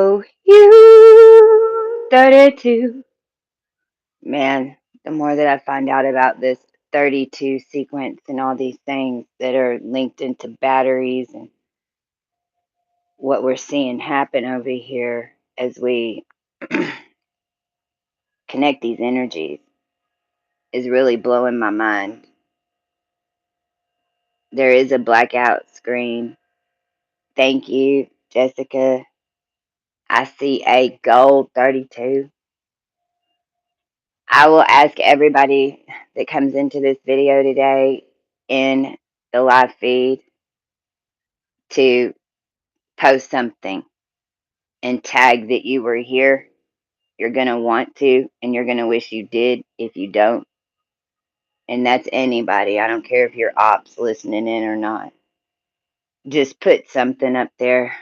Oh, you 32. Man, the more that I find out about this 32 sequence and all these things that are linked into batteries and what we're seeing happen over here as we connect these energies is really blowing my mind. There is a blackout screen. Thank you, Jessica. I see a gold 32. I will ask everybody that comes into this video today in the live feed to post something and tag that you were here. You're going to want to, and you're going to wish you did if you don't. And that's anybody. I don't care if you're ops listening in or not. Just put something up there.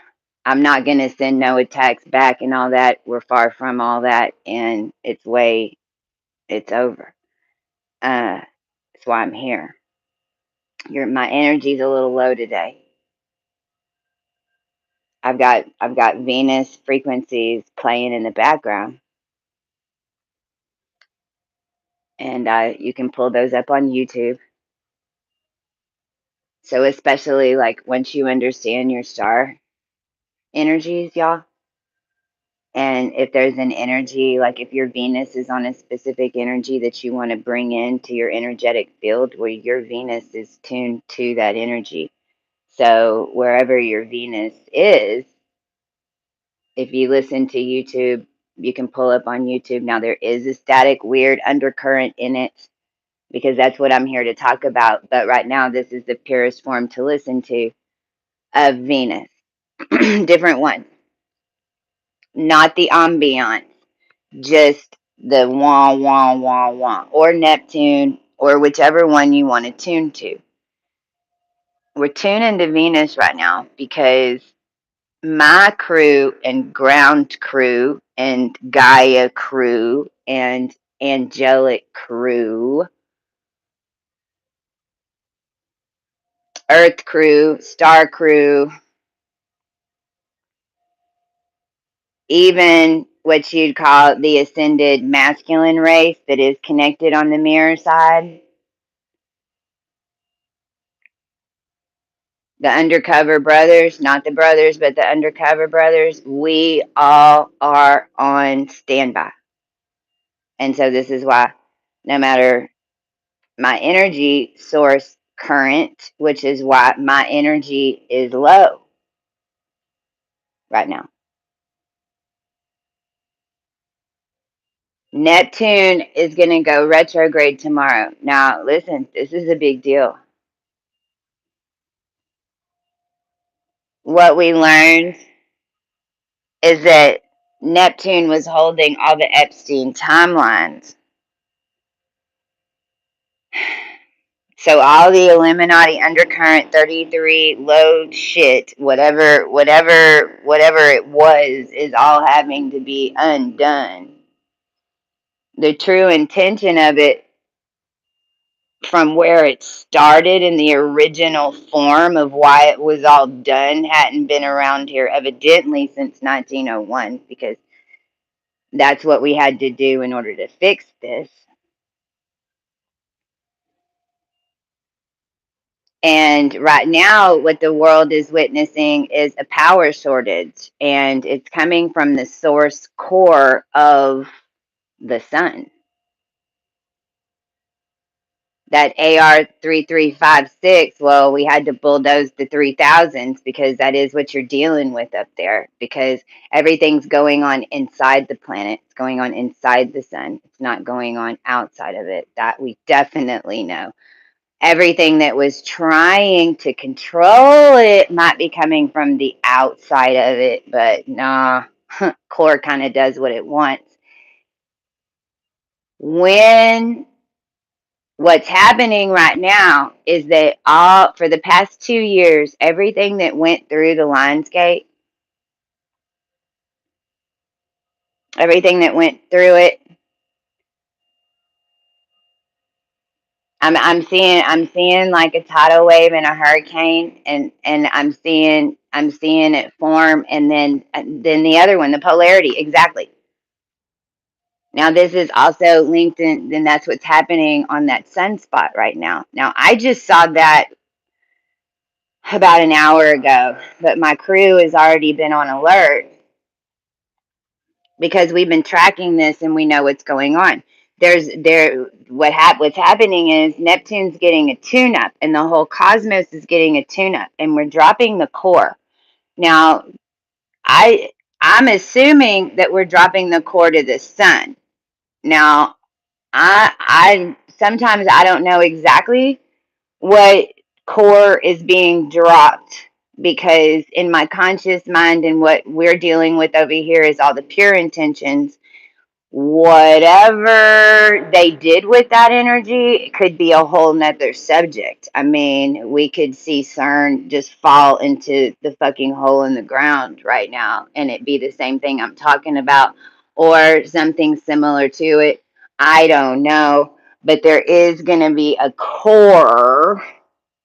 I'm not going to send no attacks back and all that. We're far from all that. And it's over. That's why I'm here. My energy's a little low today. I've got Venus frequencies playing in the background, and you can pull those up on YouTube. So especially like once you understand your star energies, y'all, and if there's an energy, like if your Venus is on a specific energy that you want to bring into your energetic field, where your Venus is tuned to that energy. So wherever your Venus is, if you listen to YouTube, you can pull up on YouTube. Now, there is a static, weird undercurrent in it because that's what I'm here to talk about. But right now, this is the purest form to listen to of Venus. Different one, not the ambiance, just the wah, wah, wah, wah, or Neptune, or whichever one you want to tune to. We're tuning to Venus right now because my crew and ground crew and Gaia crew and angelic crew, earth crew, star crew, even what you'd call the ascended masculine race that is connected on the mirror side, the undercover brothers, not the brothers, but the undercover brothers, we all are on standby. And so this is why no matter my energy source current, which is why my energy is low right now. Neptune is going to go retrograde tomorrow. Now, listen, this is a big deal. What we learned is that Neptune was holding all the Epstein timelines. So all the Illuminati undercurrent 33 load shit, whatever it was, is all having to be undone. The true intention of it from where it started in the original form of why it was all done hadn't been around here evidently since 1901, because that's what we had to do in order to fix this. And right now, what the world is witnessing is a power shortage, and it's coming from the source core of the sun. That AR3356, well, we had to bulldoze the 3000s because that is what you're dealing with up there, because everything's going on inside the planet. It's going on inside the sun. It's not going on outside of it. That we definitely know. Everything that was trying to control it might be coming from the outside of it, but nah, core kind of does what it wants. When what's happening right now is that for the past 2 years, everything that went through the Lionsgate, everything that went through it I'm seeing like a tidal wave and a hurricane, and I'm seeing it form, and then the other one, the polarity, exactly. Now this is also linked in, and that's what's happening on that sunspot right now. Now I just saw that about an hour ago, but my crew has already been on alert because we've been tracking this and we know what's going on. What's happening is Neptune's getting a tune up and the whole cosmos is getting a tune up and we're dropping the core. Now, I I'm assuming that we're dropping the core to the sun. Now, I sometimes I don't know exactly what core is being dropped because in my conscious mind and what we're dealing with over here is all the pure intentions. Whatever they did with that energy could be a whole nother subject. I mean, we could see CERN just fall into the fucking hole in the ground right now and it be the same thing I'm talking about or something similar to it. I don't know. But there is going to be a core.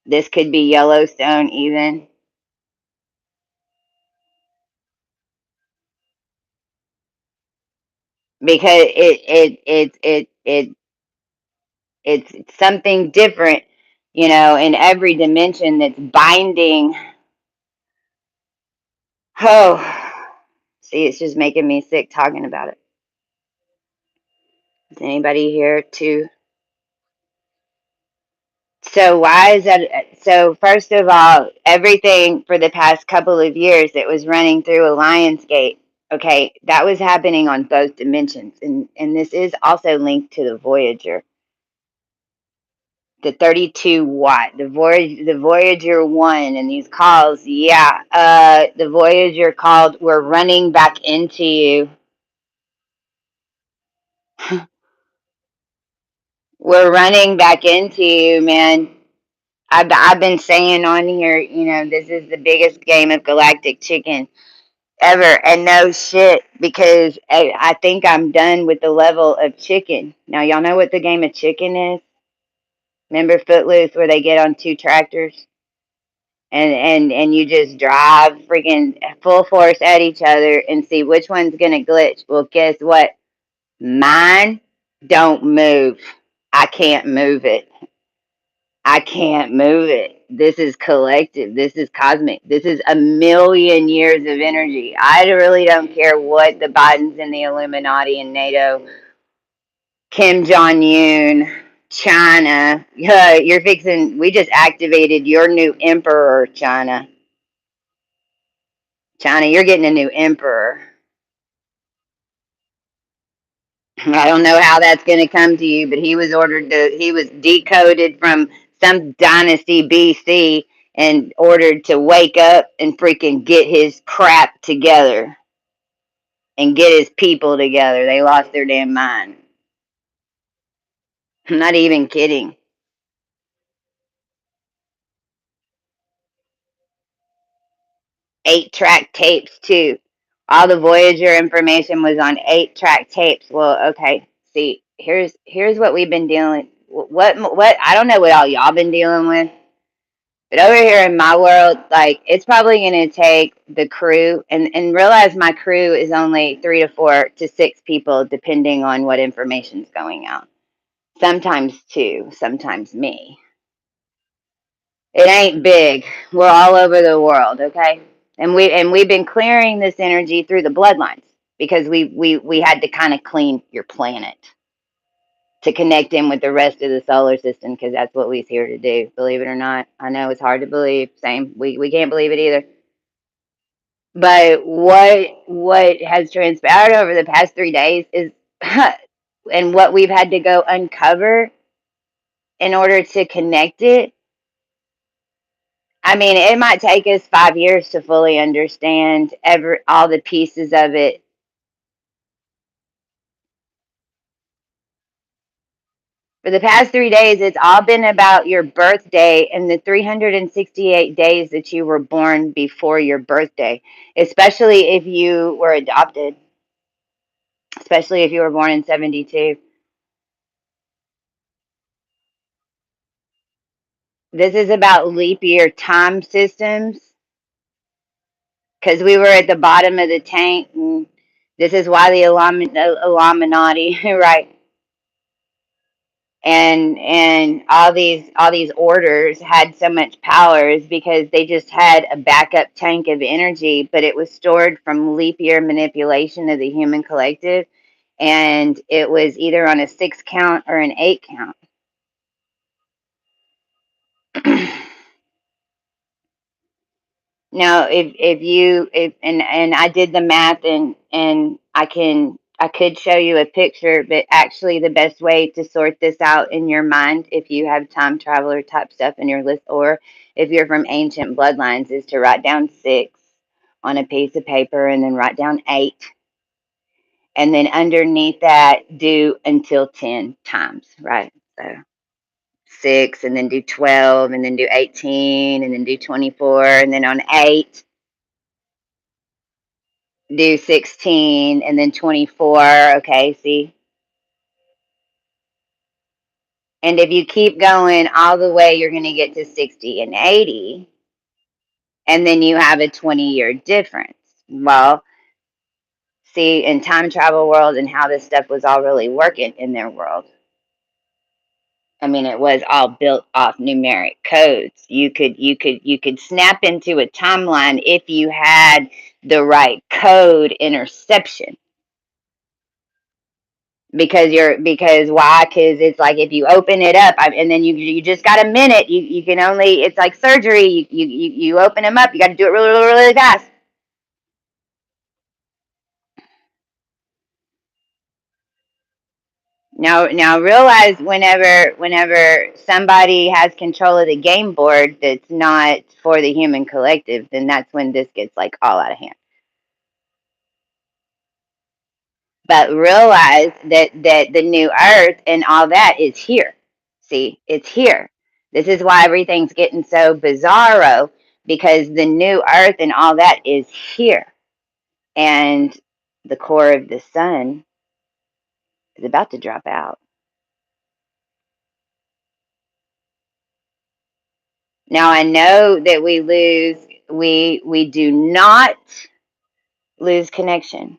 This could be Yellowstone even because it's something different, in every dimension that's binding. Oh, see, it's just making me sick talking about it. Is anybody here too? So why is that? So first of all, everything for the past couple of years that was running through a Lionsgate, okay, that was happening on both dimensions, and this is also linked to the Voyager, the 32 watt, the Voyager 1, and these calls. Yeah, the Voyager called. We're running back into you. We're running back into you, man. I've been saying on here, this is the biggest game of galactic chicken ever, and no shit, because I think I'm done with the level of chicken. Now, y'all know what the game of chicken is? Remember Footloose, where they get on two tractors and you just drive freaking full force at each other and see which one's gonna glitch. Well, guess what? Mine don't move. I can't move it. I can't move it. This is collective. This is cosmic. This is a million years of energy. I really don't care what the Bidens and the Illuminati and NATO, Kim Jong Un, China. You're fixing. We just activated your new emperor, China. China, you're getting a new emperor. I don't know how that's going to come to you, but he was decoded from some dynasty BC and ordered to wake up and freaking get his crap together and get his people together. They lost their damn mind. I'm not even kidding. 8-track tapes too. All the Voyager information was on 8-track tapes. Well, okay. See, here's what we've been dealing. What I don't know what all y'all been dealing with. But over here in my world, like it's probably going to take the crew and realize my crew is only 3 to 4 to 6 people, depending on what information's going out. Sometimes two, sometimes me. It ain't big. We're all over the world, okay? And we've been clearing this energy through the bloodlines because we had to kind of clean your planet to connect in with the rest of the solar system because that's what we're here to do. Believe it or not, I know it's hard to believe. Same, we can't believe it either. But what has transpired over the past 3 days is, and what we've had to go uncover in order to connect it. I mean, it might take us 5 years to fully understand all the pieces of it. For the past 3 days, it's all been about your birthday and the 368 days that you were born before your birthday, especially if you were adopted, especially if you were born in 72. This is about leap year time systems because we were at the bottom of the tank, and this is why the Illuminati, right? And all these orders had so much power is because they just had a backup tank of energy, but it was stored from leap year manipulation of the human collective, and it was either on a 6 count or an 8 count. Now, if and I did the math, and I could show you a picture, but actually the best way to sort this out in your mind, if you have time traveler type stuff in your list, or if you're from ancient bloodlines, is to write down 6 on a piece of paper, and then write down 8, and then underneath that do until 10 times, right? So 6, and then do 12, and then do 18, and then do 24, and then on 8 do 16, and then 24. Okay, see? And if you keep going all the way, you're going to get to 60 and 80. And then you have a 20-year difference. Well, see, in time travel world and how this stuff was all really working in their world. I mean, it was all built off numeric codes. You could snap into a timeline if you had the right code interception. Because it's like if you open it up, and then you just got a minute, you can only, it's like surgery, you open them up, you got to do it really, really, really fast. Now realize, whenever somebody has control of the game board that's not for the human collective, then that's when this gets like all out of hand. But realize that the new earth and all that is here. See, it's here. This is why everything's getting so bizarro, because the new earth and all that is here. And the core of the sun is about to drop out. Now I know that we do not lose connection.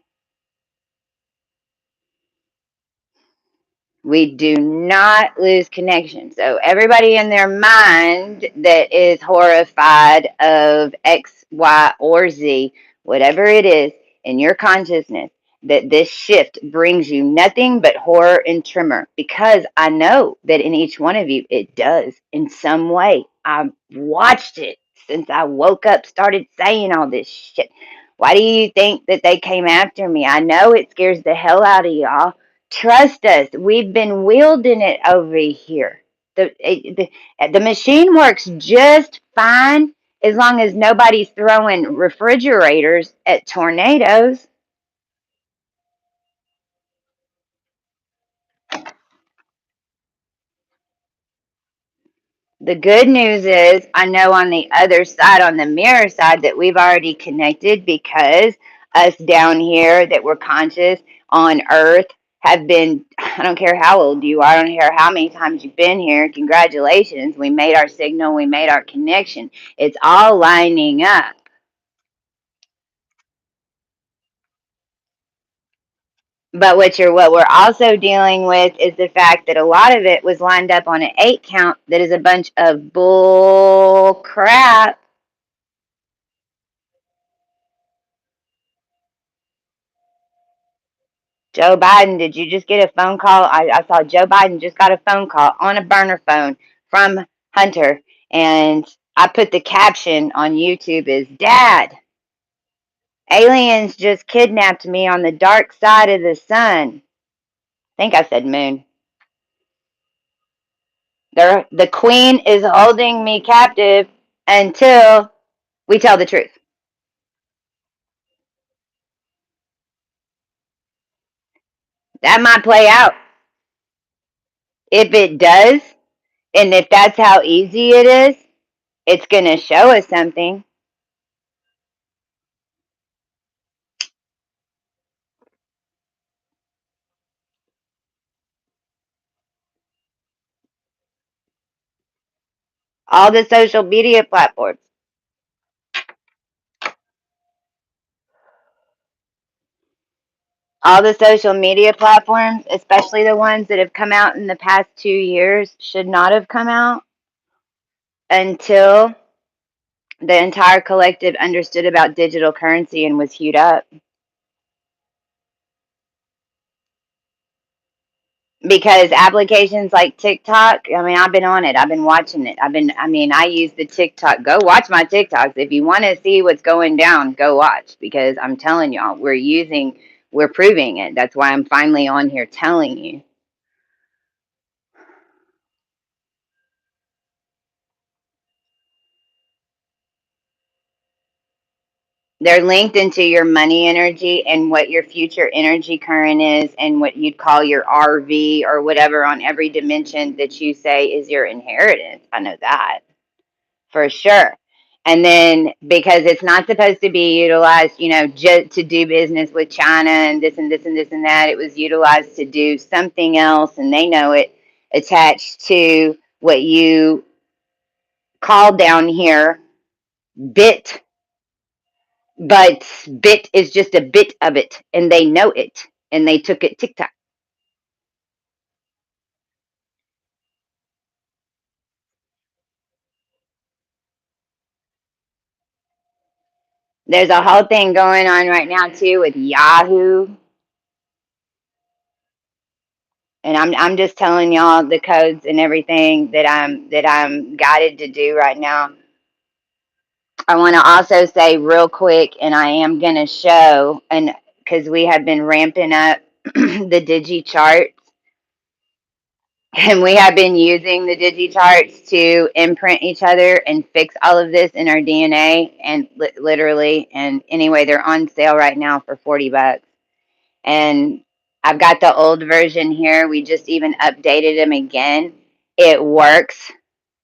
We do not lose connection. So everybody in their mind that is horrified of X, Y, or Z, whatever it is in your consciousness, that this shift brings you nothing but horror and tremor, because I know that in each one of you it does in some way. I've watched it since I woke up, started saying all this shit. Why do you think that they came after me? I know it scares the hell out of y'all. Trust us, we've been wielding it over here. The machine works just fine as long as nobody's throwing refrigerators at tornadoes. The good news is, I know on the other side, on the mirror side, that we've already connected, because us down here that we're conscious on Earth have been, I don't care how old you are, I don't care how many times you've been here, congratulations, we made our signal, we made our connection. It's all lining up. But what we're also dealing with is the fact that a lot of it was lined up on an 8 count that is a bunch of bull crap. Joe Biden, did you just get a phone call? I saw Joe Biden just got a phone call on a burner phone from Hunter. And I put the caption on YouTube as, Dad, aliens just kidnapped me on the dark side of the sun. I think I said moon. The queen is holding me captive until we tell the truth. That might play out. If it does, and if that's how easy it is, it's going to show us something. All the social media platforms. All the social media platforms, especially the ones that have come out in the past 2 years, should not have come out until the entire collective understood about digital currency and was hued up. Because applications like TikTok, I mean, I've been on it. I've been watching it. I use the TikTok. Go watch my TikToks. If you want to see what's going down, go watch. Because I'm telling y'all, we're proving it. That's why I'm finally on here telling you. They're linked into your money energy and what your future energy current is and what you'd call your RV or whatever on every dimension that you say is your inheritance. I know that for sure. And then because it's not supposed to be utilized, just to do business with China and this and this and this and that, it was utilized to do something else, and they know it, attached to what you call down here bit, but bit is just a bit of it, and they know it, and they took it TikTok. There's a whole thing going on right now too with Yahoo, and I'm just telling y'all the codes and everything that I'm guided to do right now. I want to also say real quick, and I am gonna show, and because we have been ramping up the digi charts, and we have been using the digi charts to imprint each other and fix all of this in our DNA, and literally, and anyway, they're on sale right now for $40. And I've got the old version here. We just even updated them again. It works.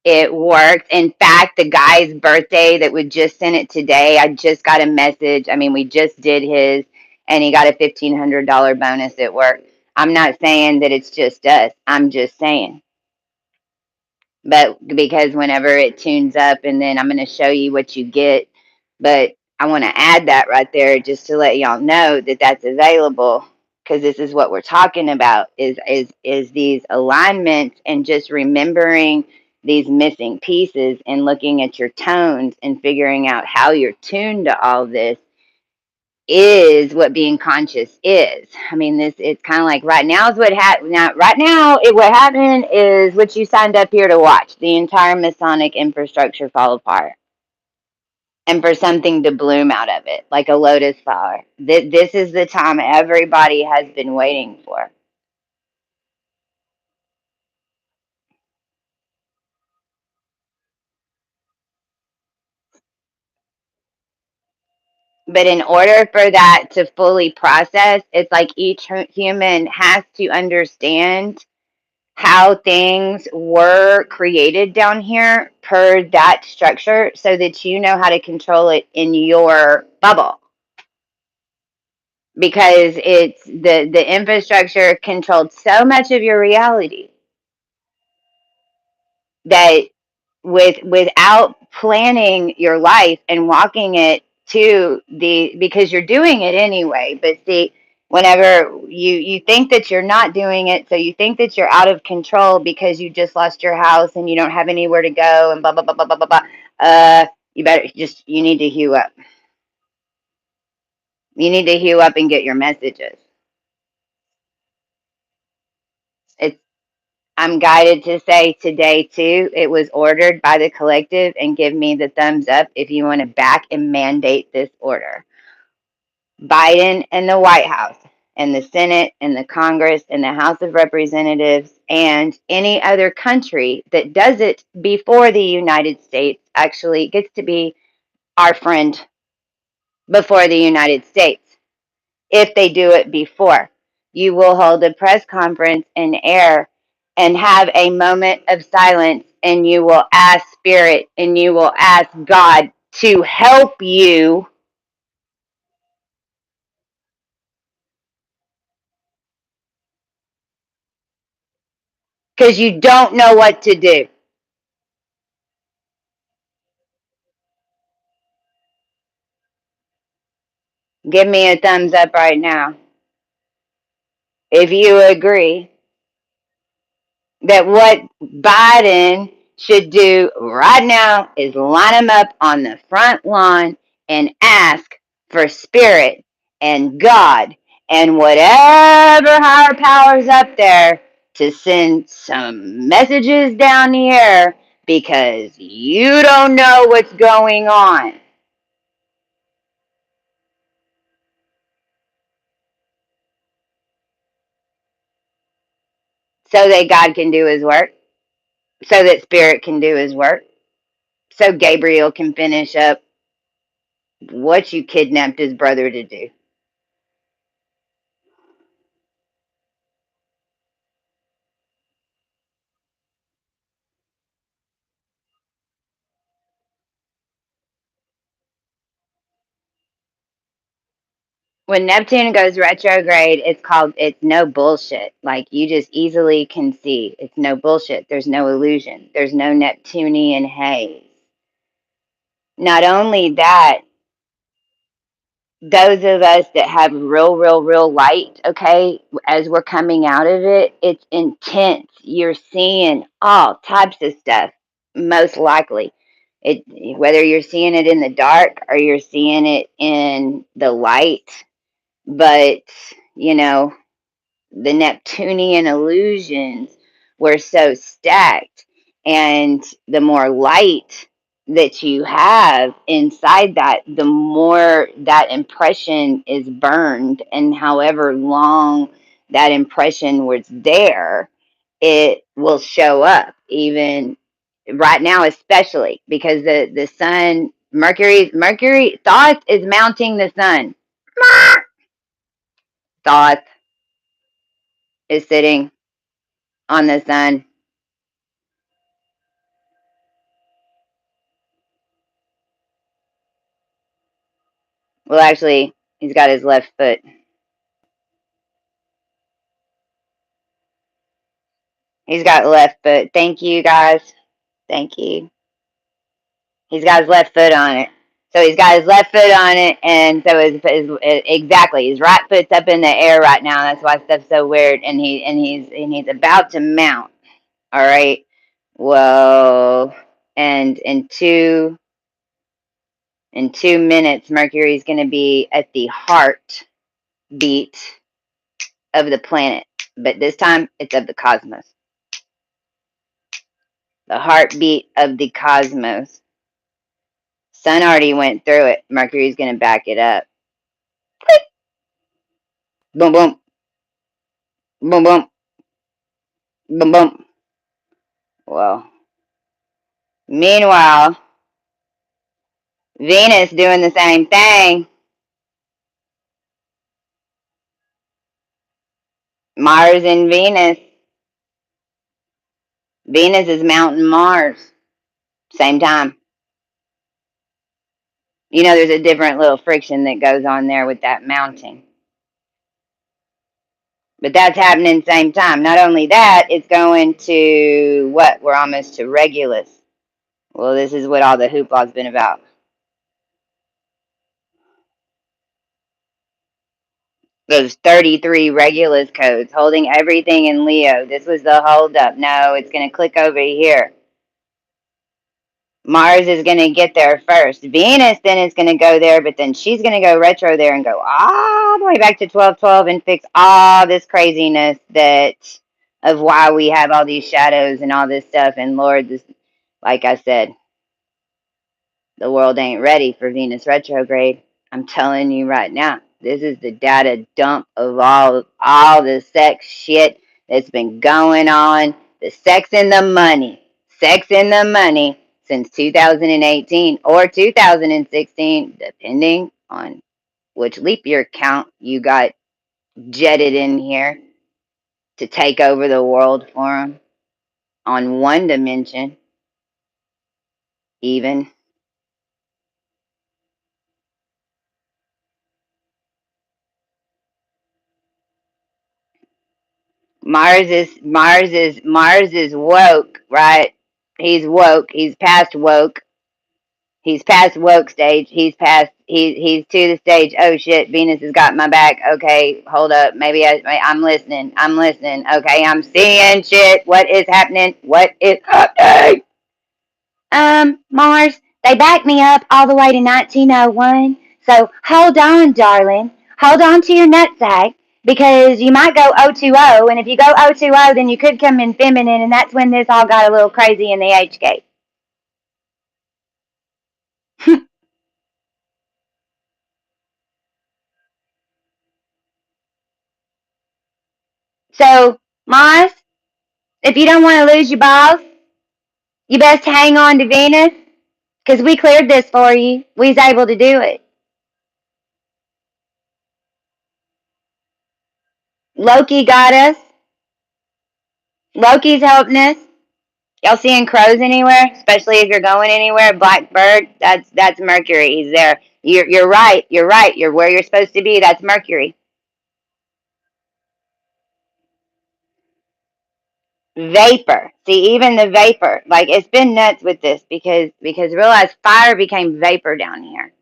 It works. In fact, the guy's birthday that we just sent it today, I just got a message. I mean, we just did his, and he got a $1,500 bonus at work. I'm not saying that it's just us. I'm just saying. But because whenever it tunes up, and then I'm going to show you what you get, but I want to add that right there just to let y'all know that that's available, because this is what we're talking about is these alignments, and just remembering these missing pieces and looking at your tones and figuring out how you're tuned to all this is what being conscious is. I mean, this, it's kind of like right now is what happened. Now, right now, what happened is what you signed up here to watch: the entire Masonic infrastructure fall apart, and for something to bloom out of it, like a lotus flower. This is the time everybody has been waiting for. But in order for that to fully process, it's like each human has to understand how things were created down here per that structure, so that you know how to control it in your bubble, because it's the infrastructure controlled so much of your reality that without planning your life and walking it to the, because you're doing it anyway, but see, whenever you think that you're not doing it, so you think that you're out of control because you just lost your house and you don't have anywhere to go and blah blah blah blah blah blah blah, you better just, you need to hew up. You need to hew up and get your messages. It's, I'm guided to say today too, it was ordered by the collective, and give me the thumbs up if you want to back and mandate this order. Biden and the White House and the Senate and the Congress and the House of Representatives and any other country that does it before the United States actually gets to be our friend before the United States. If they do it before, you will hold a press conference in air and have a moment of silence, and you will ask Spirit and you will ask God to help you, because you don't know what to do. Give me a thumbs up right now if you agree that what Biden should do right now is line them up on the front lawn and ask for spirit and God and whatever higher powers up there to send some messages down here because you don't know what's going on. So that God can do his work, so that spirit can do his work, so Gabriel can finish up what you kidnapped his brother to do. When Neptune goes retrograde, it's no bullshit. Like you just easily can see. It's no bullshit. There's no illusion. There's no Neptunian haze. Not only that, those of us that have real light, okay, as we're coming out of it, it's intense. You're seeing all types of stuff, most likely. It whether you're seeing it in the dark or you're seeing it in the light, but you know, the Neptunian illusions were so stacked, and the more light that you have inside that, the more that impression is burned, and however long that impression was there, it will show up even right now, especially because the sun, Mercury Thoth is mounting the sun. Thoth is sitting on the sun. Well, actually, he's got his left foot. He's got left foot. Thank you, guys. Thank you. He's got his left foot on it. So he's got his left foot on it, and so exactly his right foot's up in the air right now. That's why stuff's so weird. And he's about to mount. All right. Well, and in 2 minutes, Mercury's going to be at the heart beat of the planet, but this time it's of the cosmos. The heartbeat of the cosmos. Sun already went through it. Mercury's going to back it up. Boom, boom, boom, boom, boom, boom. Well, meanwhile, Venus doing the same thing. Mars and Venus. Venus is mounting Mars. Same time. You know, there's a different little friction that goes on there with that mounting. But that's happening same time. Not only that, it's going to what? We're almost to Regulus. Well, this is what all the hoopla's been about. Those 33 Regulus codes holding everything in Leo. This was the holdup. No, it's going to click over here. Mars is going to get there first. Venus then is going to go there, but then she's going to go retro there and go all the way back to 1212 and fix all this craziness that of why we have all these shadows and all this stuff. And Lord, this, like I said, the world ain't ready for Venus retrograde. I'm telling you right now. This is the data dump of all the sex shit that's been going on. The sex and the money. Sex and the money since 2018 or 2016, depending on which leap year count you got jetted in here to take over the world for them on one dimension, even. Mars is woke, right? He's woke. He's past woke. He's past woke stage. He's past he's to the stage. Oh shit, Venus has got my back. Okay, hold up. Maybe I'm listening. I'm listening. Okay, I'm seeing shit. What is happening? What is happening? Mars, they backed me up all the way to 1901. So hold on, darling. Hold on to your nutsack because you might go 020, and if you go 020, then you could come in feminine, and that's when this all got a little crazy in the H gate. So, Mars, if you don't want to lose your balls, you best hang on to Venus because we cleared this for you. We was able to do it. Loki got us. Loki's helping us. Y'all seeing crows anywhere? Especially if you're going anywhere. Blackbird, that's Mercury. He's there. You're right. You're right. You're where you're supposed to be. That's Mercury. Vapor. See, even the vapor. Like it's been nuts with this because realize fire became vapor down here.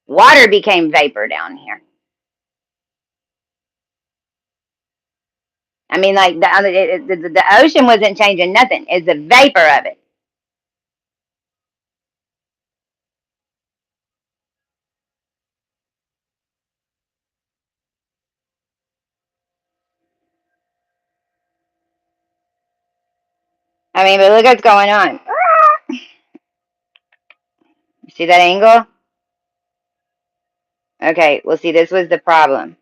Water became vapor down here. I mean, like the ocean wasn't changing nothing. It's the vapor of it. I mean, but look what's going on. See that angle? Okay, well, see, this was the problem.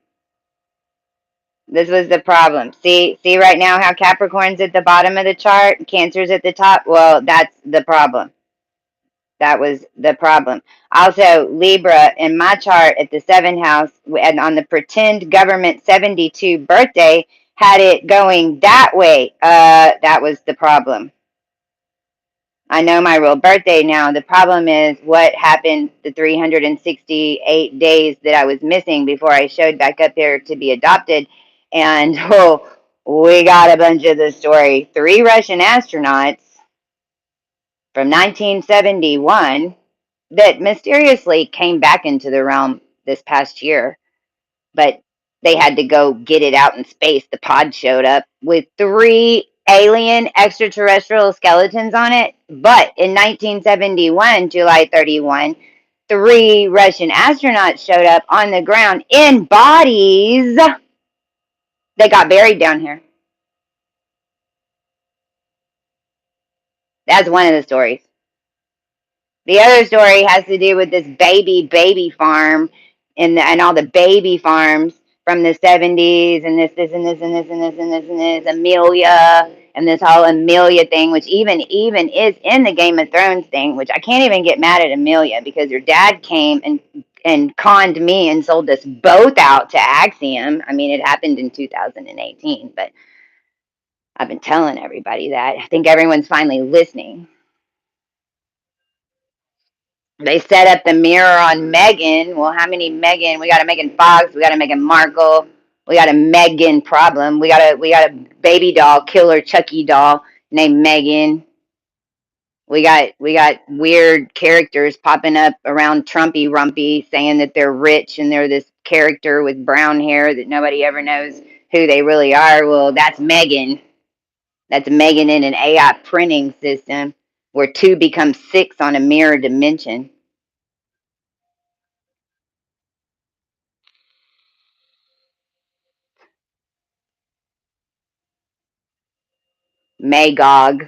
This was the problem. See right now how Capricorn's at the bottom of the chart, Cancer's at the top? Well, that's the problem. That was the problem. Also, Libra in my chart at the seventh house and on the pretend government 72 birthday had it going that way. That was the problem. I know my real birthday now. The problem is what happened the 368 days that I was missing before I showed back up there to be adopted. And oh, we got a bunch of the story. 3 Russian astronauts from 1971 that mysteriously came back into the realm this past year, but they had to go get it out in space. The pod showed up with 3 alien extraterrestrial skeletons on it. But in 1971, July 31, 3 Russian astronauts showed up on the ground in bodies that got buried down here. That's one of the stories. The other story has to do with this baby farm and all the baby farms from the 70s and this and this and this and this and this and this Amelia and this whole Amelia thing, which even is in the Game of Thrones thing, which I can't even get mad at Amelia because her dad came and conned me and sold us both out to Axiom. I mean, it happened in 2018, but I've been telling everybody that. I think everyone's finally listening. They set up the mirror on Megan. Well, how many Megan? We got a Megan Fox. We got a Meghan Markle. We got a Megan problem. We got a baby doll, killer Chucky doll named Megan. We got weird characters popping up around Trumpy Rumpy saying that they're rich and they're this character with brown hair that nobody ever knows who they really are. Well, that's Megan. That's Megan in an AI printing system where 2 becomes 6 on a mirror dimension. Magog,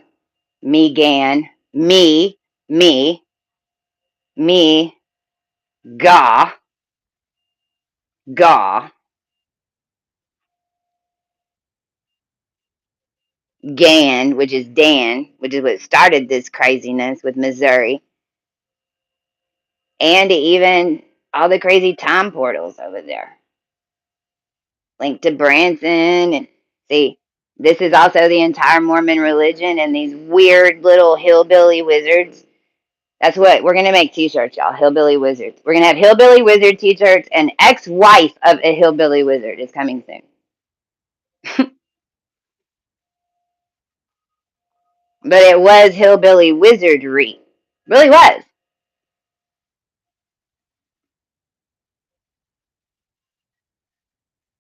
Megan, me, Ga, Ga, Gan, which is Dan, which is what started this craziness with Missouri, and even all the crazy time portals over there, linked to Branson. And see, this is also the entire Mormon religion and these weird little hillbilly wizards. That's what we're gonna make t-shirts, y'all. Hillbilly wizards. We're gonna have hillbilly wizard t-shirts, and ex-wife of a hillbilly wizard is coming soon. But it was hillbilly wizardry. Really was.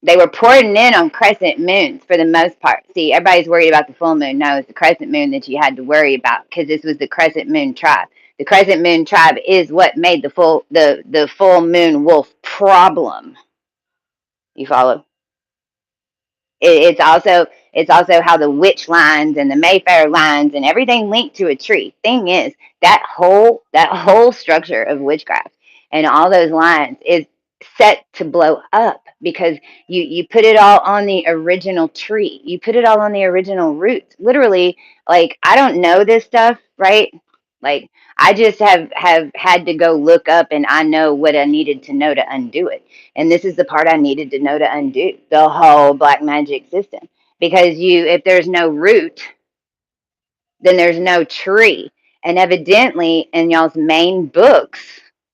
They were pouring in on crescent moons for the most part. See, everybody's worried about the full moon. No, it's the crescent moon that you had to worry about because this was the crescent moon tribe. The crescent moon tribe is what made the full moon wolf problem. You follow? It's also how the witch lines and the Mayfair lines and everything linked to a tree. Thing is, that whole structure of witchcraft and all those lines is set to blow up because you put it all on the original tree. You put it all on the original roots. Literally, like I don't know this stuff, right? Like I just have had to go look up and I know what I needed to know to undo it. And this is the part I needed to know to undo the whole black magic system. Because if there's no root, then there's no tree. And evidently, in y'all's main books,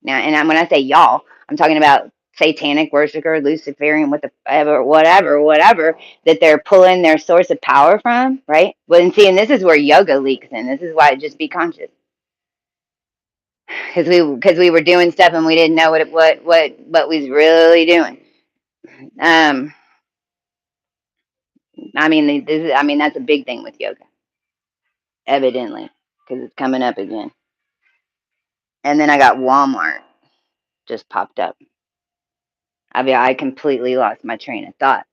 now, and when I say y'all, I'm talking about satanic worshiper, Luciferian, whatever, that they're pulling their source of power from, right? Well, and this is where yoga leaks in. This is why just be conscious. Because we were doing stuff and we didn't know what we was really doing. I mean that's a big thing with yoga, evidently, because it's coming up again. And then I got Walmart just popped up. I completely lost my train of thought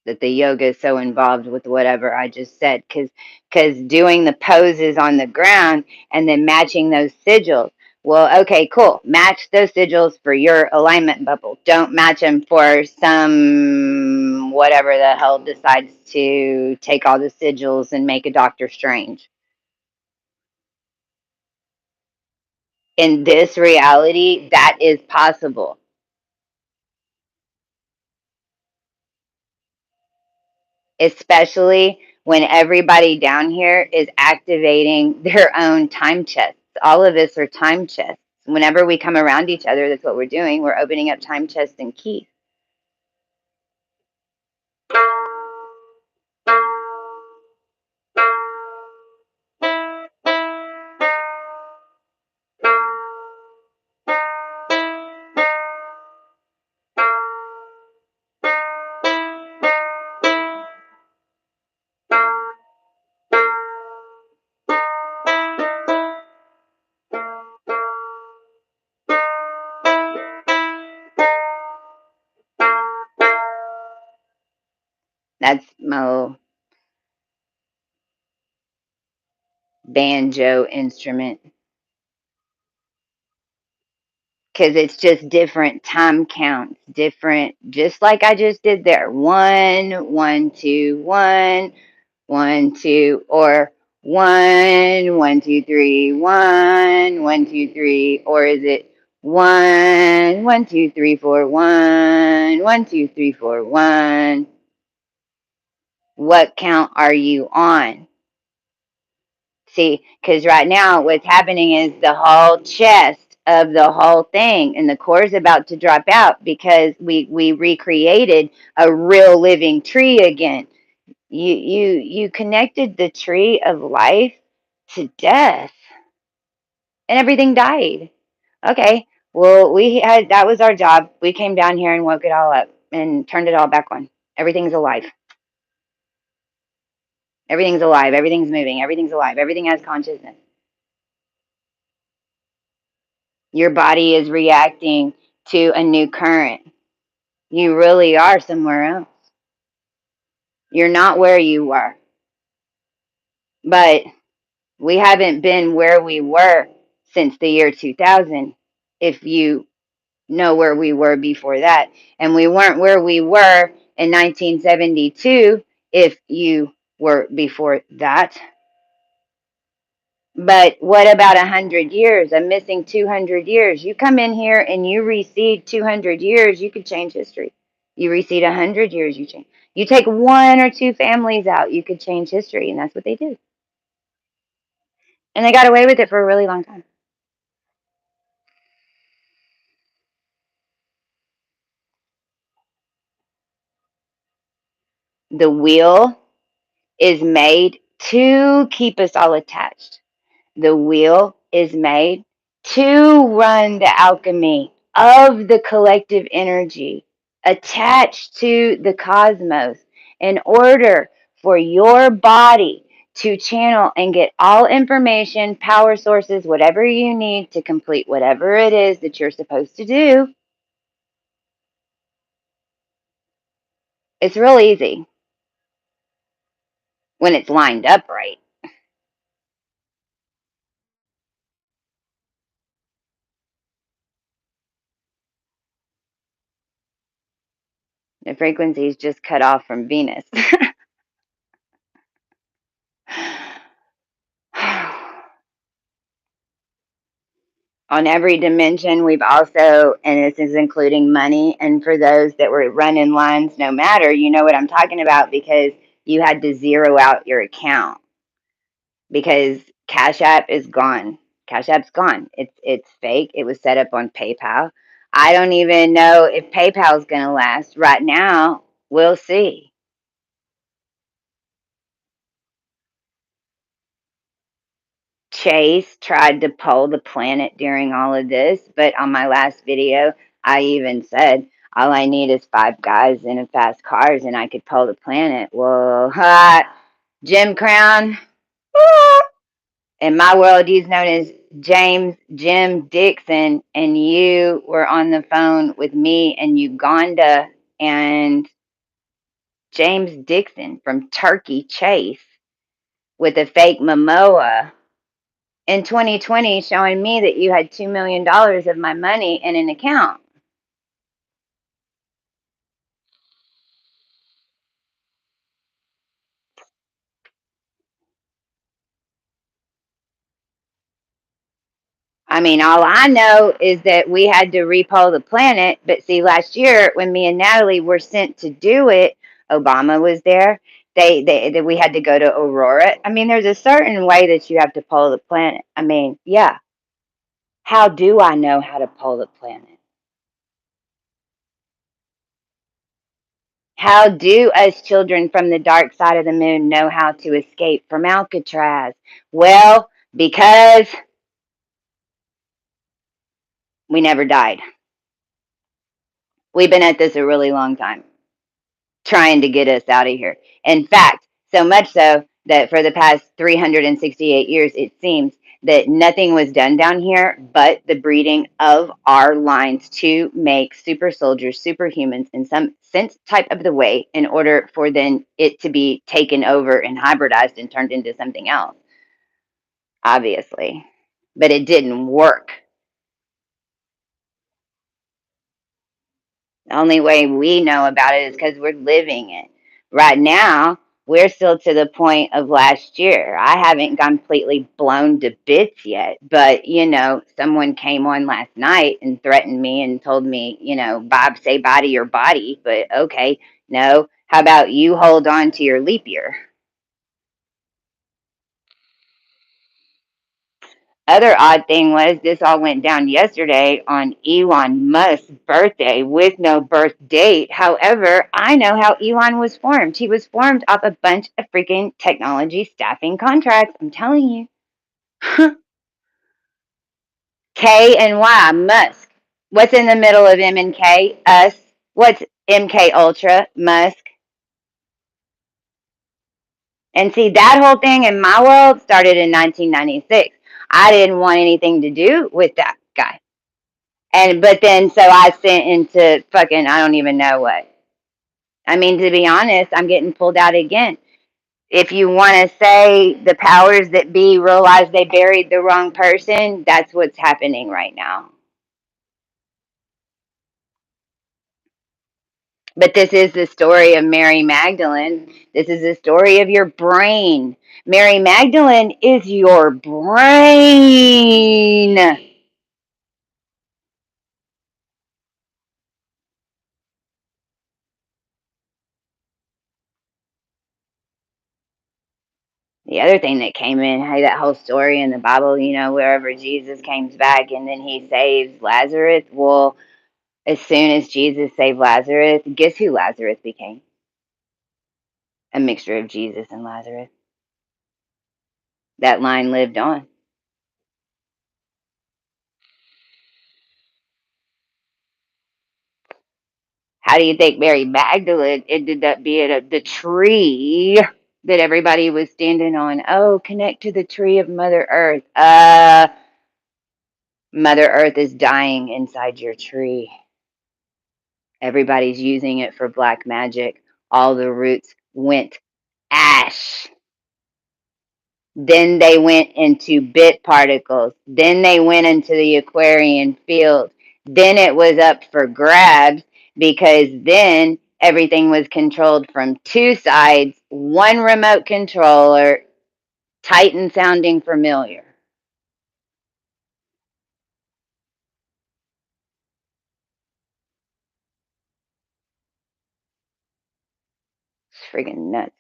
that the yoga is so involved with whatever I just said, because doing the poses on the ground and then matching those sigils. Well, okay, cool. Match those sigils for your alignment bubble. Don't match them for some whatever the hell decides to take all the sigils and make a Doctor Strange. In this reality, that is possible. Especially when everybody down here is activating their own time chests. All of us are time chests. Whenever we come around each other, that's what we're doing. We're opening up time chests and keys. That's my banjo instrument. Because it's just different time counts, different, just like I just did there. 1, 1, 2, 1, 1, 2, or 1, 1, 2, 3, 1, 1, 2, 3, or is it 1, 1, 2, 3, 4, 1, 1, 2, 3, 4, 1? What count are you on? See, because right now what's happening is the whole chest of the whole thing and the core is about to drop out because we recreated a real living tree again. You connected the tree of life to death and everything died. Okay. Well, that was our job. We came down here and woke it all up and turned it all back on. Everything's alive. Everything's alive. Everything's moving. Everything's alive. Everything has consciousness. Your body is reacting to a new current. You really are somewhere else. You're not where you were. But we haven't been where we were since the year 2000, if you know where we were before that. And we weren't where we were in 1972, if you were before that. But what about 100 years? I'm missing 200 years. You come in here and you recede 200 years, you could change history. You recede 100 years, you change. You take 1 or 2 families out, you could change history. And that's what they did. And they got away with it for a really long time. The wheel is made to keep us all attached. The wheel is made to run the alchemy of the collective energy attached to the cosmos in order for your body to channel and get all information, power sources, whatever you need to complete whatever it is that you're supposed to do. It's real easy when it's lined up right. The frequency is just cut off from Venus. On every dimension, we've also, and this is including money, and for those that were running lines, no matter, you know what I'm talking about, because you had to zero out your account because Cash App is gone. Cash App's gone. It's fake. It was set up on PayPal. I don't even know if PayPal's gonna last. Right now, we'll see. Chase tried to poll the planet during all of this, but on my last video, I even said all I need is 5 guys in a fast cars and I could poll the planet. Well, Jim Crown, in my world, he's known as Jim Dixon, and you were on the phone with me in Uganda and James Dixon from Turkey Chase with a fake Momoa in 2020 showing me that you had $2 million of my money in an account. I mean, all I know is that we had to repoll the planet. But see, last year when me and Natalie were sent to do it, Obama was there. We had to go to Aurora. I mean, there's a certain way that you have to poll the planet. I mean, yeah. How do I know how to poll the planet? How do us children from the dark side of the moon know how to escape from Alcatraz? Well, because we never died. We've been at this a really long time, trying to get us out of here. In fact, so much so that for the past 368 years, it seems that nothing was done down here but the breeding of our lines to make super soldiers, superhumans in some sense type of the way in order for then it to be taken over and hybridized and turned into something else, obviously. But it didn't work. The only way we know about it is because we're living it. Right now, we're still to the point of last year. I haven't completely blown to bits yet, but someone came on last night and threatened me and told me, Bob, say bye to your body. But okay, no. How about you hold on to your leap year? Other odd thing was this all went down yesterday on Elon Musk's birthday with no birth date. However, I know how Elon was formed. He was formed off a bunch of freaking technology staffing contracts. I'm telling you. K and Y, Musk. What's in the middle of M and K? Us. What's MK Ultra? Musk. And see, that whole thing in my world started in 1996. I didn't want anything to do with that guy. But then so I sent into fucking I don't even know what. I mean, to be honest, I'm getting pulled out again. If you want to say the powers that be realized they buried the wrong person, that's what's happening right now. But this is the story of Mary Magdalene. This is the story of your brain. Mary Magdalene is your brain. The other thing that came in, hey, that whole story in the Bible, wherever Jesus comes back and then he saves Lazarus. Well, as soon as Jesus saved Lazarus, guess who Lazarus became? A mixture of Jesus and Lazarus. That line lived on. How do you think Mary Magdalene ended up being the tree that everybody was standing on? Oh, connect to the tree of Mother Earth. Mother Earth is dying inside your tree. Everybody's using it for black magic. All the roots went ash. Then they went into bit particles. Then they went into the Aquarian field. Then it was up for grabs because then everything was controlled from two sides, one remote controller, Titan sounding familiar. It's freaking nuts.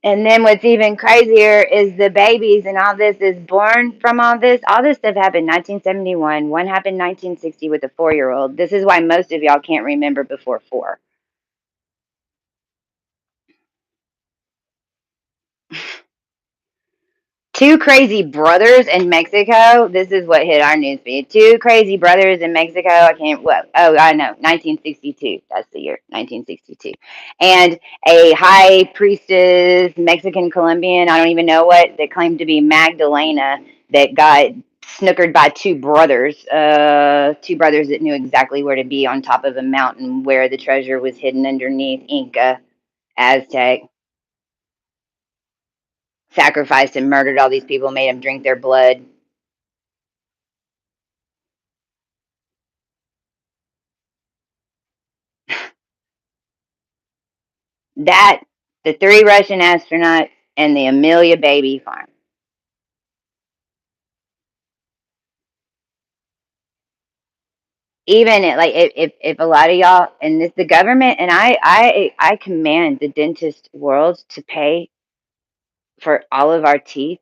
And then what's even crazier is the babies and all this is born from all this. All this stuff happened 1971. One happened 1960 with a 4-year-old. This is why most of y'all can't remember before 4. Two crazy brothers in Mexico. This is what hit our newsfeed. Two crazy brothers in Mexico. I can't. What? Oh, I know. 1962. That's the year. 1962. And a high priestess, Mexican Colombian. I don't even know what that claimed to be Magdalena that got snookered by two brothers. Two brothers that knew exactly where to be on top of a mountain where the treasure was hidden underneath Inca, Aztec. Sacrificed and murdered all these people, made them drink their blood. That, the 3 Russian astronauts, and the Amelia baby farm. Even it, like if a lot of y'all and this the government and I command the dentist world to pay for all of our teeth,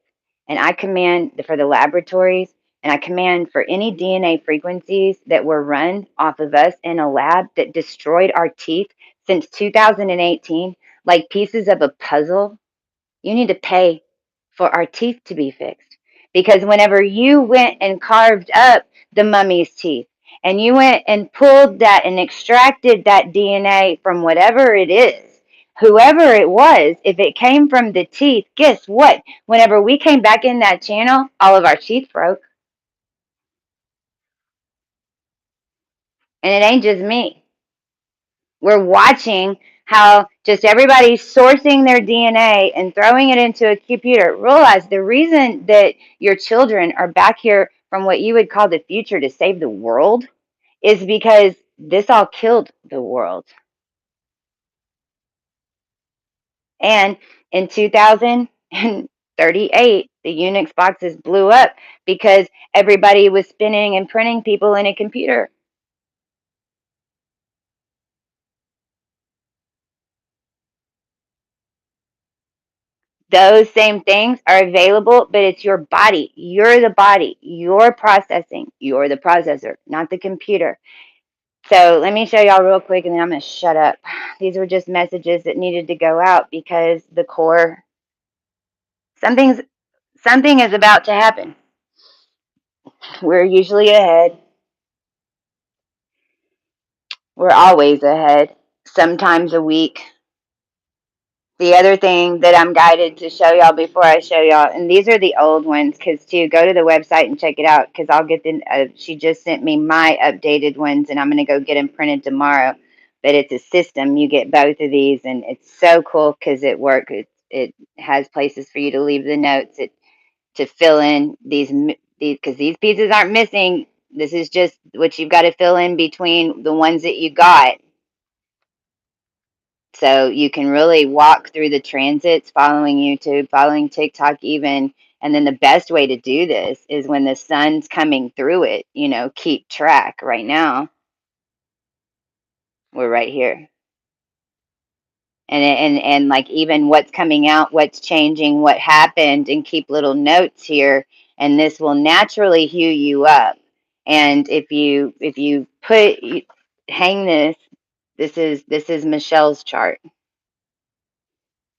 and I command for the laboratories, and I command for any DNA frequencies that were run off of us in a lab that destroyed our teeth since 2018, like pieces of a puzzle. You need to pay for our teeth to be fixed. Because whenever you went and carved up the mummy's teeth and you went and pulled that and extracted that DNA from whatever it is, whoever it was, if it came from the teeth, guess what? Whenever we came back in that channel, all of our teeth broke. And it ain't just me. We're watching how just everybody's sourcing their DNA and throwing it into a computer. Realize the reason that your children are back here from what you would call the future to save the world is because this all killed the world. And in 2038, the Unix boxes blew up because everybody was spinning and printing people in a computer. Those same things are available, but it's your body. You're the body. You're processing. You're the processor, not the computer. So let me show y'all real quick and then I'm going to shut up. These were just messages that needed to go out because the core, something is about to happen. We're usually ahead. We're always ahead, sometimes a week. The other thing that I'm guided to show y'all before I show y'all, and these are the old ones, because to go to the website and check it out, because I'll get the, she just sent me my updated ones, and I'm going to go get them printed tomorrow. But it's a system. You get both of these, and it's so cool because it works. It has places for you to leave the notes, to fill in these, because these pieces aren't missing. This is just what you've got to fill in between the ones that you got. So you can really walk through the transits, following YouTube, following TikTok even. And then the best way to do this is when the sun's coming through it, keep track. Right now, we're right here. And like even what's coming out, what's changing, what happened, and keep little notes here. And this will naturally hue you up. And if you hang this is Michelle's chart,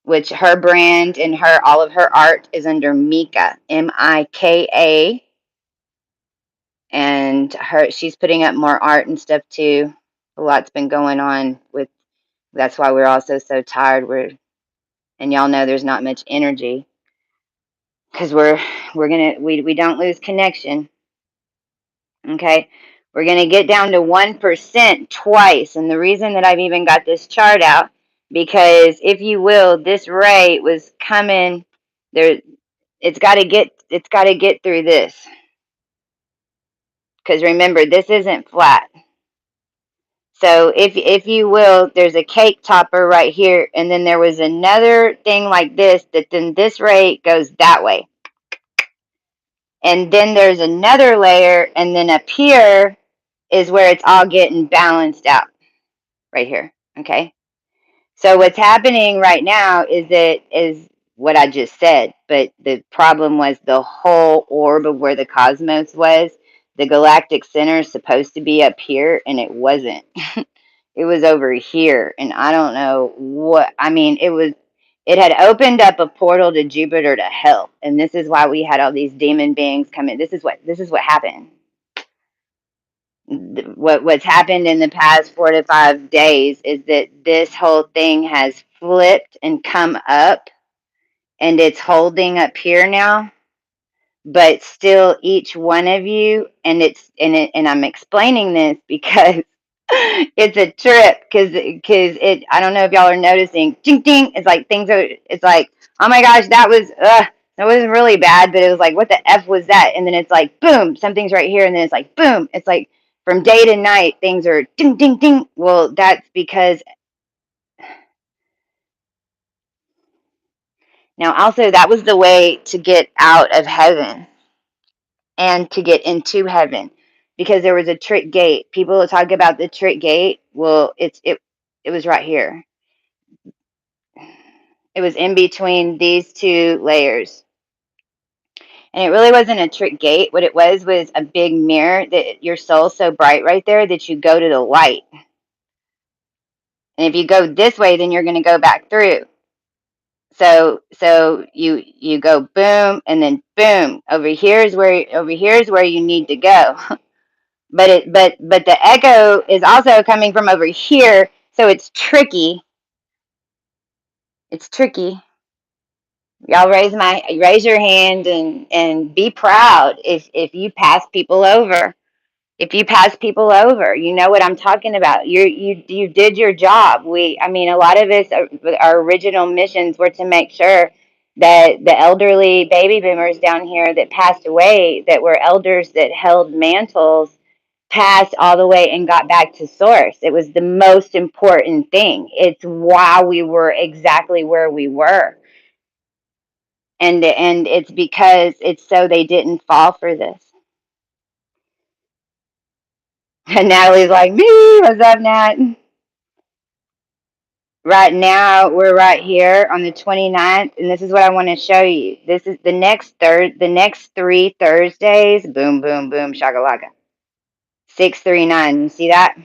which her brand and all of her art is under Mika, Mika, and she's putting up more art and stuff too. A lot's been going on with. That's why we're also so tired. And y'all know there's not much energy because we don't lose connection. Okay, we're gonna get down to 1% twice, and the reason that I've even got this chart out, because if you will, this ray was coming there. It's got to get through this, because remember, this isn't flat. So if you will, there's a cake topper right here, and then there was another thing like this, that then this ray goes that way. And then there's another layer, and then up here is where it's all getting balanced out right here. Okay. So what's happening right now is what I just said, but the problem was the whole orb of where the cosmos was. The galactic center is supposed to be up here, and it wasn't. It was over here, and I don't know what. I mean, it had opened up a portal to Jupiter to hell, and this is why we had all these demon beings come in. This is what happened. What's happened in the past 4 to 5 days is that this whole thing has flipped and come up, and it's holding up here now, but still each one of you, and I'm explaining this because it's a trip, because it I don't know if y'all are noticing, ding ding, it's like things are, it's like, oh my gosh, that wasn't really bad, but it was like, what the F was that? And then it's like, boom, something's right here, and then it's like, boom, it's like from day to night things are ding ding ding. Well, that's because now also that was the way to get out of heaven and to get into heaven, because there was a trick gate. People talk about the trick gate. Well, it was right here. It was in between these two layers. And it really wasn't a trick gate. What it was a big mirror, that your soul's so bright right there that you go to the light. And if you go this way, then you're going to go back through. So you go boom, and then boom. Over here is where you need to go. But the echo is also coming from over here, so it's tricky. It's tricky. Y'all raise your hand and be proud if you pass people over. If you pass people over, you know what I'm talking about. You did your job. I mean, a lot of us, our original missions were to make sure that the elderly baby boomers down here that passed away, that were elders that held mantles, passed all the way and got back to source. It was the most important thing. It's why we were exactly where we were. And it's because it's so they didn't fall for this. And Natalie's like, me, what's up, Nat? Right now, we're right here on the 29th, and this is what I want to show you. This is the next 3 Thursdays. Boom, boom, boom, shakalaka. 639. You see that?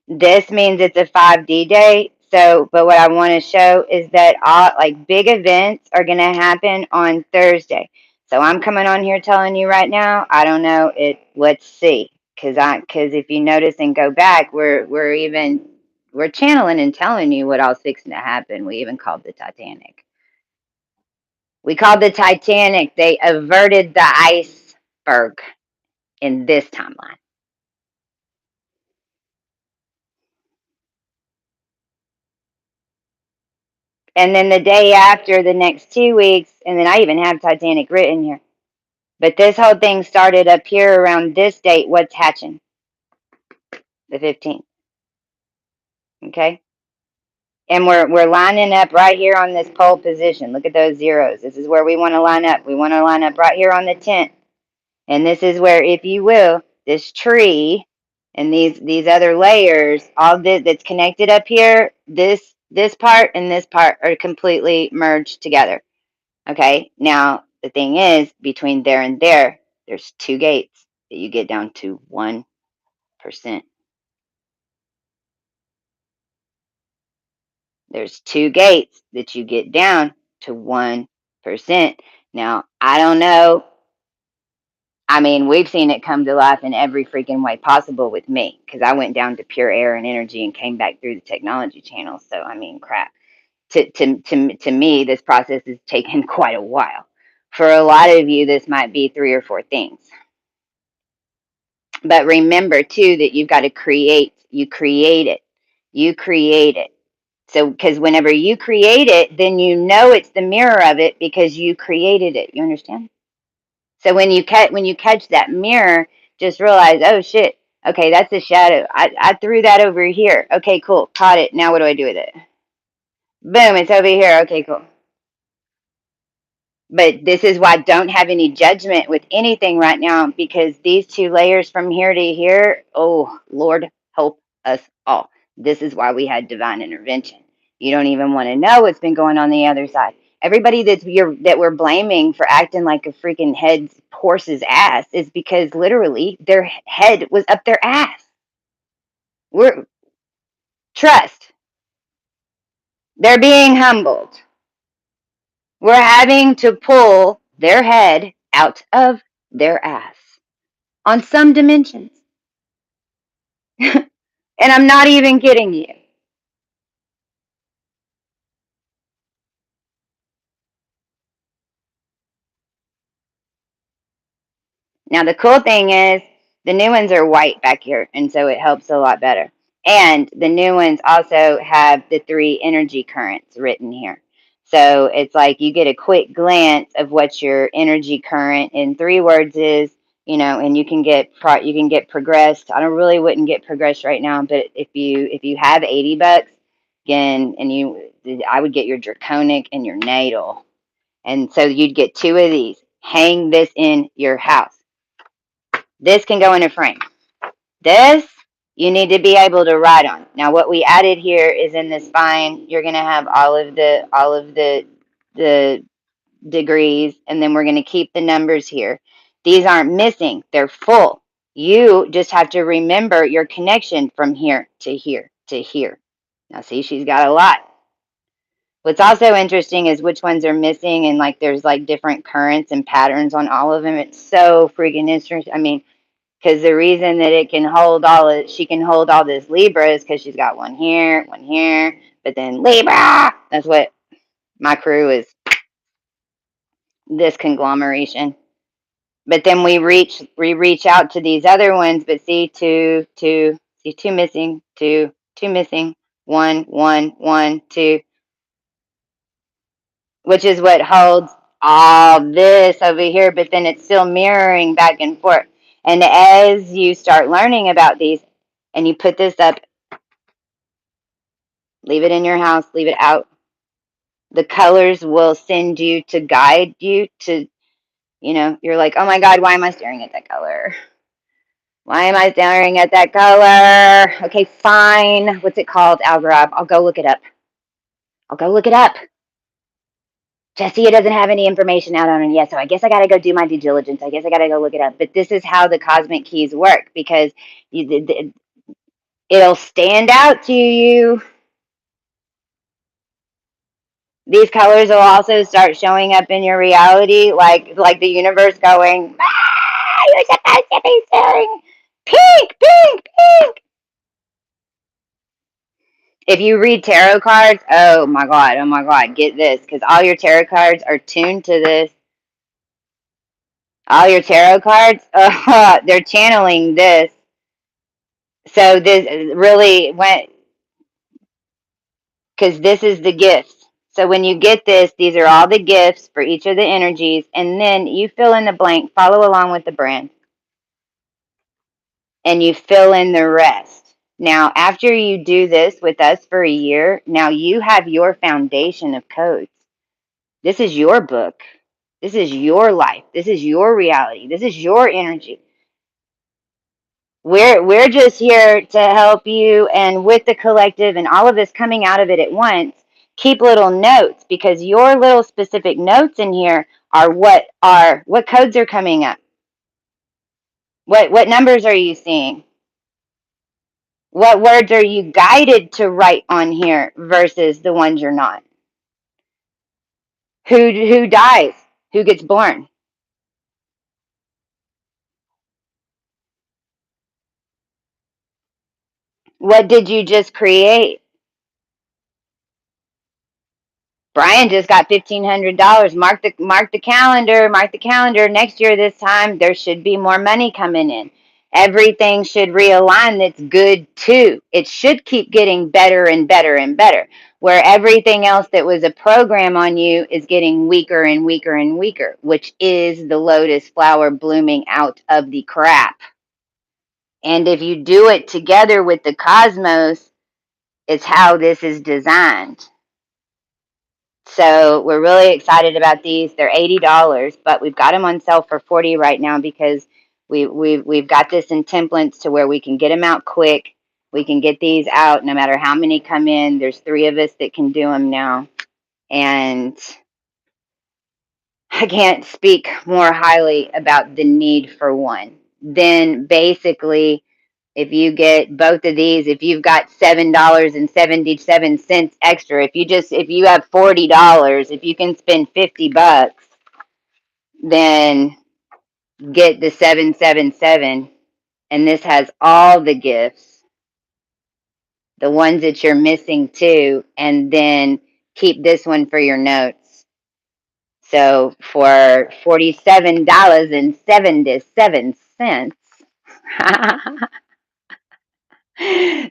This means it's a 5D day. So, but what I want to show is that all like big events are going to happen on Thursday. So I'm coming on here telling you right now, I don't know it. Let's see, because if you notice and go back, we're channeling and telling you what all's fixing to happen. We even called the Titanic. We called the Titanic. They averted the iceberg in this timeline. And then the day after, the next 2 weeks, and then I even have Titanic written here. But this whole thing started up here around this date. What's hatching? The 15th. Okay? And we're lining up right here on this pole position. Look at those zeros. This is where we want to line up. We want to line up right here on the 10th. And this is where, if you will, this tree and these other layers, all this that's connected up here, this part and this part are completely merged together. Okay, now the thing is, between there and there, there's 2 gates that you get down to 1%. There's 2 gates that you get down to 1%. Now, I don't know. I mean, we've seen it come to life in every freaking way possible with me, because I went down to pure air and energy and came back through the technology channel. So, I mean, crap. To me, this process has taken quite a while. For a lot of you, this might be 3 or 4 things. But remember, too, that you've got to create. You create it. You create it. So, because whenever you create it, then you know it's the mirror of it because you created it. You understand? So when you catch that mirror, just realize, oh shit, okay, that's a shadow. I threw that over here. Okay, cool, caught it. Now what do I do with it? Boom, it's over here. Okay, cool. But this is why I don't have any judgment with anything right now, because these 2 layers from here to here, oh Lord, help us all. This is why we had divine intervention. You don't even want to know what's been going on the other side. Everybody that we're blaming for acting like a freaking horse's ass is because literally their head was up their ass. We're trust. They're being humbled. We're having to pull their head out of their ass on some dimensions. And I'm not even kidding you. Now, the cool thing is the new ones are white back here, and so it helps a lot better. And the new ones also have the 3 energy currents written here. So it's like you get a quick glance of what your energy current in 3 words is, and you can get progressed. I don't really wouldn't get progressed right now, but if you have $80, again, I would get your draconic and your natal, and so you'd get 2 of these. Hang this in your house. This can go in a frame. This you need to be able to write on. Now, what we added here is in the spine. You're going to have all of the degrees, and then we're going to keep the numbers here. These aren't missing; they're full. You just have to remember your connection from here to here to here. Now, see, she's got a lot. What's also interesting is which ones are missing, and like there's like different currents and patterns on all of them. It's so freaking interesting. I mean, because the reason that she can hold all this Libra is because she's got one here, but then Libra. That's what my crew is. This conglomeration. But then we reach out to these other ones, but see two missing, two missing, one, two, which is what holds all this over here, but then it's still mirroring back and forth. And as you start learning about these and you put this up, leave it in your house, leave it out, the colors will send you to guide you to, you're like, oh my God, why am I staring at that color? Why am I staring at that color? Okay, fine. What's it called, Algarab? I'll go look it up. Chestia doesn't have any information out on it yet, so I guess I got to go do my due diligence. I guess I got to go look it up. But this is how the cosmic keys work, because it'll stand out to you. These colors will also start showing up in your reality, like the universe going, you're supposed to be feeling pink, pink, pink. If you read tarot cards, oh my God, get this, because all your tarot cards are tuned to this. All your tarot cards, they're channeling this. So this really went, because this is the gifts. So when you get this, these are all the gifts for each of the energies, and then you fill in the blank, follow along with the brand, and you fill in the rest. Now, after you do this with us for a year, now you have your foundation of codes. This is your book. This is your life. This is your reality. This is your energy. We're just here to help you, and with the collective and all of this coming out of it at once, keep little notes, because your little specific notes in here are what codes are coming up. What numbers are you seeing? What words are you guided to write on here versus the ones you're not? Who dies? Who gets born? What did you just create? Brian just got $1,500. Mark the calendar. Mark the calendar. Next year, this time, there should be more money coming in. Everything should realign. That's good too. It should keep getting better and better and better. Where everything else that was a program on you is getting weaker and weaker and weaker, which is the lotus flower blooming out of the crap. And if you do it together with the cosmos, it's how this is designed. So we're really excited about these. They're $80, but we've got them on sale for $40 right now because we've got this in templates to where we can get them out quick. We can get these out no matter how many come in. There's 3 of us that can do them now. And I can't speak more highly about the need for one. Then basically, if you get both of these, if you've got $7.77 extra, if you have $40, if you can spend $50, then get the 777. And this has all the gifts, the ones that you're missing too, and then keep this one for your notes. So for $47.77,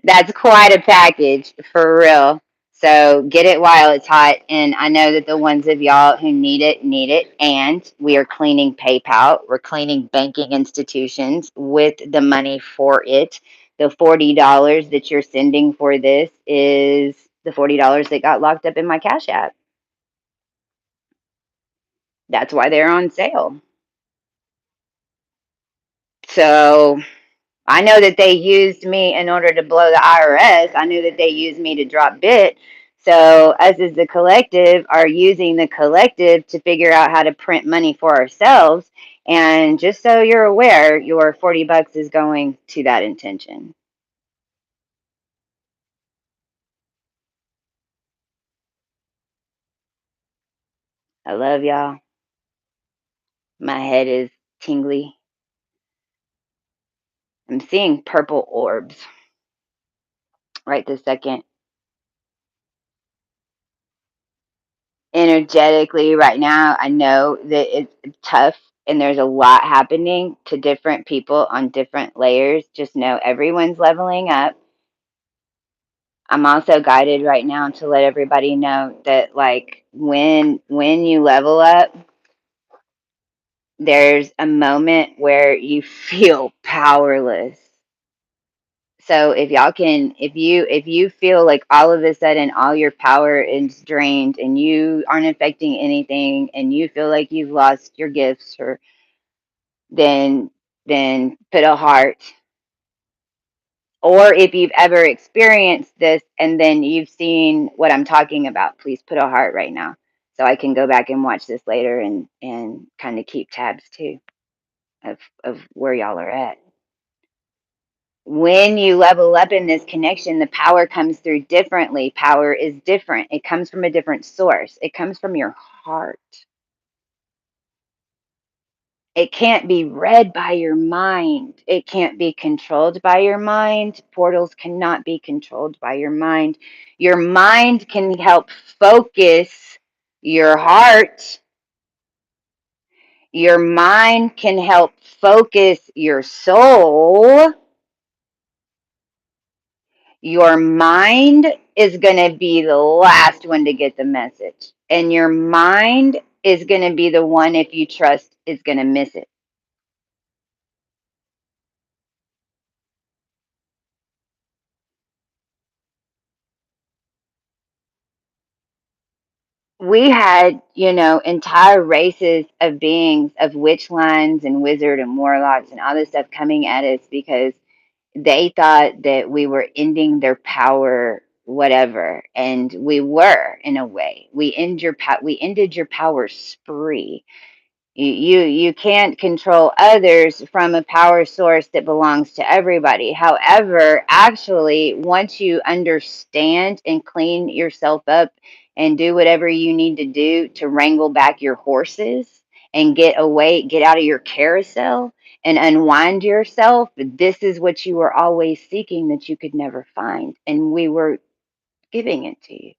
that's quite a package for real. So get it while it's hot. And I know that the ones of y'all who need it, need it. And we are cleaning PayPal. We're cleaning banking institutions with the money for it. The $40 that you're sending for this is the $40 that got locked up in my Cash App. That's why they're on sale. So I know that they used me in order to blow the IRS. I knew that they used me to drop bit. So us as the collective are using the collective to figure out how to print money for ourselves. And just so you're aware, your $40 is going to that intention. I love y'all. My head is tingly. I'm seeing purple orbs right this second. Energetically right now, I know that it's tough and there's a lot happening to different people on different layers. Just know everyone's leveling up. I'm also guided right now to let everybody know that like when you level up, there's a moment where you feel powerless. So if you feel like all of a sudden all your power is drained and you aren't affecting anything and you feel like you've lost your gifts, or then put a heart. Or if you've ever experienced this and then you've seen what I'm talking about, please put a heart right now so I can go back and watch this later and kind of keep tabs too of where y'all are at. When you level up in this connection, the power comes through differently. Power is different. It comes from a different source. It comes from your heart. It can't be read by your mind. It can't be controlled by your mind. Portals cannot be controlled by your mind. Your mind can help focus your heart. Your mind can help focus your soul. Your mind is going to be the last one to get the message. And your mind is going to be the one, if you trust, is going to miss it. We had, entire races of beings of witch lines and wizard and warlocks and all this stuff coming at us because they thought that we were ending their power, whatever. And we were, in a way. We ended your power spree. You can't control others from a power source that belongs to everybody. However, actually, once you understand and clean yourself up and do whatever you need to do to wrangle back your horses and get away, get out of your carousel and unwind yourself, this is what you were always seeking that you could never find. And we were giving it to you.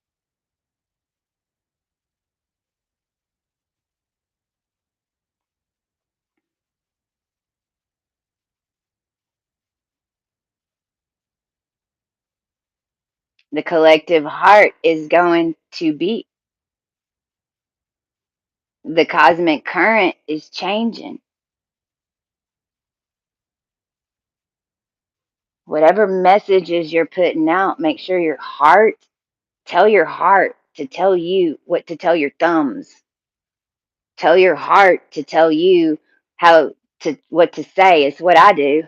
The collective heart is going to beat. The cosmic current is changing. Whatever messages you're putting out, make sure tell your heart to tell you what to tell your thumbs. Tell your heart to tell you what to say. It's what I do.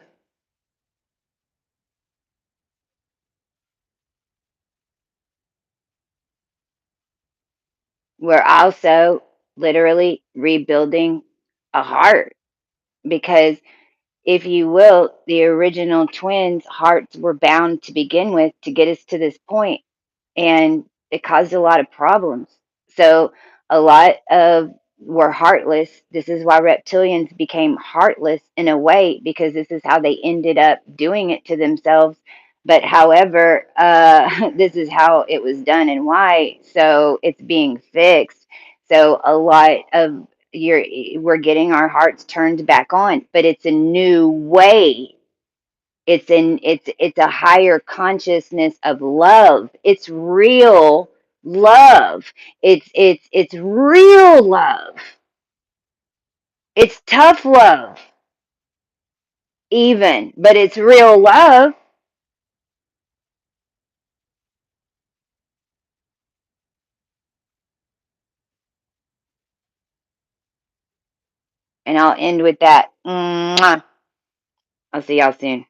We're also literally rebuilding a heart because, if you will, the original twins' hearts were bound to begin with to get us to this point, and it caused a lot of problems. So a lot of were heartless. This is why reptilians became heartless in a way, because this is how they ended up doing it to themselves. But however, this is how it was done and why. So it's being fixed. So a lot of we're getting our hearts turned back on, but it's a new way. It's a higher consciousness of love. It's real love. It's real love. It's tough love even, but it's real love. And I'll end with that. Mwah. I'll see y'all soon.